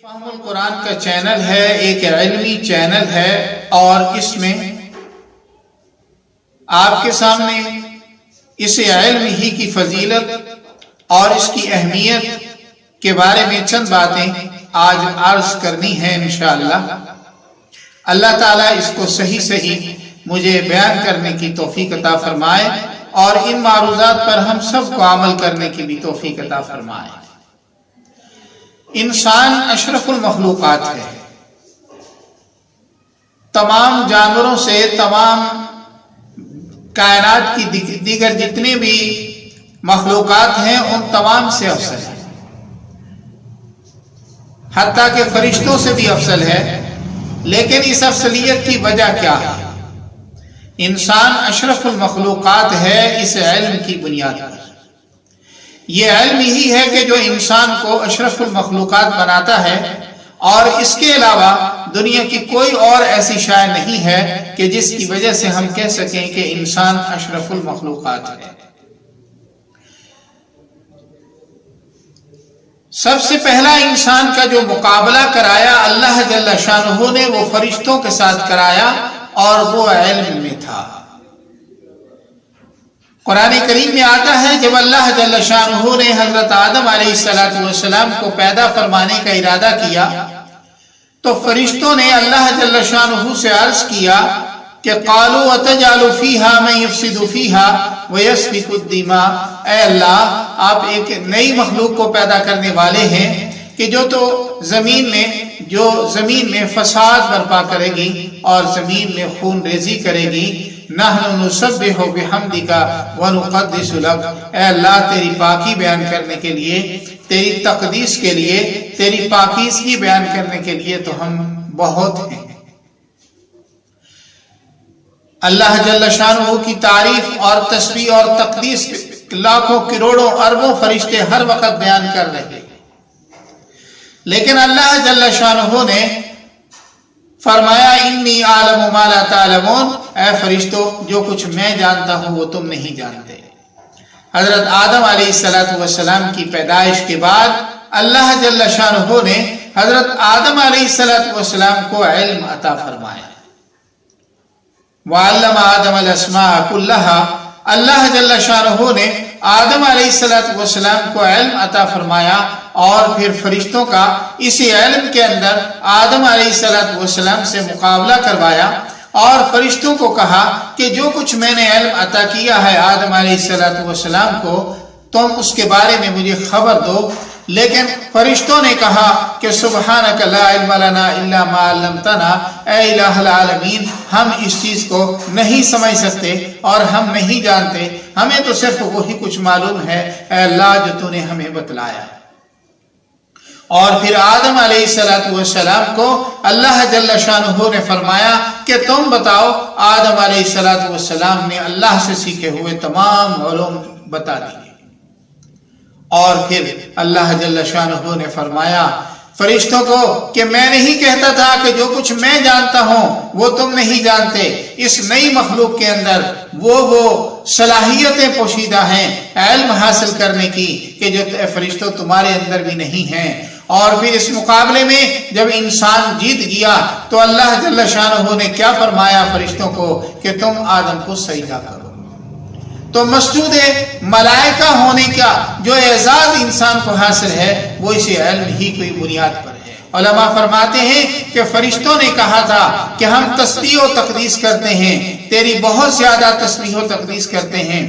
فہم القرآن کا چینل ہے، ایک علمی چینل ہے، اور اس میں آپ کے سامنے اس علم ہی کی فضیلت اور اس کی اہمیت کے بارے میں چند باتیں آج عرض کرنی ہے انشاءاللہ۔ اللہ تعالیٰ اس کو صحیح مجھے بیان کرنے کی توفیق عطا فرمائے اور ان معروضات پر ہم سب کو عمل کرنے کی بھی توفیق عطا فرمائے۔ انسان اشرف المخلوقات ہے۔ تمام جانوروں سے، تمام کائنات کی دیگر جتنے بھی مخلوقات ہیں ان تمام سے افضل ہے، حتیٰ کہ فرشتوں سے بھی افضل ہے۔ لیکن اس افضلیت کی وجہ کیا ہے؟ انسان اشرف المخلوقات ہے اس علم کی بنیاد پر۔ یہ علم ہی ہے کہ جو انسان کو اشرف المخلوقات بناتا ہے، اور اس کے علاوہ دنیا کی کوئی اور ایسی شے نہیں ہے کہ جس کی وجہ سے ہم کہہ سکیں کہ انسان اشرف المخلوقات ہے۔ سب سے پہلا انسان کا جو مقابلہ کرایا اللہ جل شانہ نے، وہ فرشتوں کے ساتھ کرایا، اور وہ علم میں تھا۔ قرآن کریم میں آتا ہے جب اللہ جل شانہ نے حضرت آدم علیہ السلام کو پیدا فرمانے کا ارادہ کیا تو فرشتوں نے اللہ جل شانہ سے عرض کیا کہ قالوا اتجعل فیہا من یفسد فیہا ویسفک الدماء، اے اللہ آپ ایک نئی مخلوق کو پیدا کرنے والے ہیں کہ جو زمین میں فساد برپا کرے گی اور زمین میں خون ریزی کرے گی۔ نحن نسبح بحمدک ونقدس لک، اے اللہ تیری پاکی بیان کرنے کے لیے، تیری تقدیس کے لیے، تیری پاکیزگی بیان کرنے کے لیے تو ہم بہت ہیں۔ اللہ جل شانہ کی تعریف اور تسبیح اور تقدیس لاکھوں کروڑوں اربوں فرشتے ہر وقت بیان کر رہے ہیں، لیکن اللہ جل شانہ نے فرمایا انی اعلم ما لا تعلمون، اے فرشتوں جو کچھ میں جانتا ہوں وہ تم نہیں جانتے۔ حضرت آدم علیہ السلام کی پیدائش کے بعد اللہ جل شانہ نے حضرت آدم علیہ السلام کو علم عطا فرمایا۔ وعلم آدم الاسماء کلہا، اللہ جل شانہ نے آدم علیہ السلام کو علم عطا فرمایا، اور پھر فرشتوں کا اسی علم کے اندر آدم علیہ السلام سے مقابلہ کروایا، اور فرشتوں کو کہا کہ جو کچھ میں نے علم عطا کیا ہے آدم علیہ السلام کو تم اس کے بارے میں مجھے خبر دو۔ لیکن فرشتوں نے کہا کہ سبحانک لا علم لنا الا ما علمتنا، اے الہ العالمین ہم اس چیز کو نہیں سمجھ سکتے اور ہم نہیں جانتے، ہمیں تو صرف وہی کچھ معلوم ہے اے اللہ جو تو نے ہمیں بتلایا۔ اور پھر آدم علیہ السلام کو اللہ جل شانہ نے فرمایا کہ تم بتاؤ۔ آدم علیہ السلام نے اللہ سے سیکھے ہوئے تمام علوم بتا دیے، اور پھر اللہ جل شانہ نے فرمایا فرشتوں کو کہ میں نہیں کہتا تھا کہ جو کچھ میں جانتا ہوں وہ تم نہیں جانتے۔ اس نئی مخلوق کے اندر وہ صلاحیتیں پوشیدہ ہیں علم حاصل کرنے کی کہ جو فرشتوں تمہارے اندر بھی نہیں ہیں۔ اور پھر اس مقابلے میں جب انسان جیت گیا تو اللہ جل شانہ نے کیا فرمایا فرشتوں کو کہ تم آدم کو سجدہ کرو۔ تو مسجود ملائکہ ہونے کا جو اعزاز انسان کو حاصل ہے وہ اسی علم ہی کی بنیاد پر ہے۔ علماء فرماتے ہیں کہ فرشتوں نے کہا تھا کہ ہم تسبیح و تقدیس کرتے ہیں، تیری بہت زیادہ تسبیح و تقدیس کرتے ہیں۔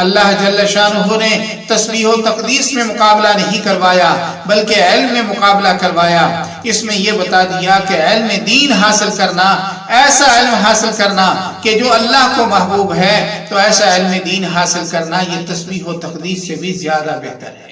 اللہ جل شانہ نے تسبیح و تقدیس میں مقابلہ نہیں کروایا بلکہ علم میں مقابلہ کروایا۔ اس میں یہ بتا دیا کہ علم دین حاصل کرنا، ایسا علم حاصل کرنا کہ جو اللہ کو محبوب ہے، تو ایسا علم دین حاصل کرنا یہ تسبیح و تقدیس سے بھی زیادہ بہتر ہے۔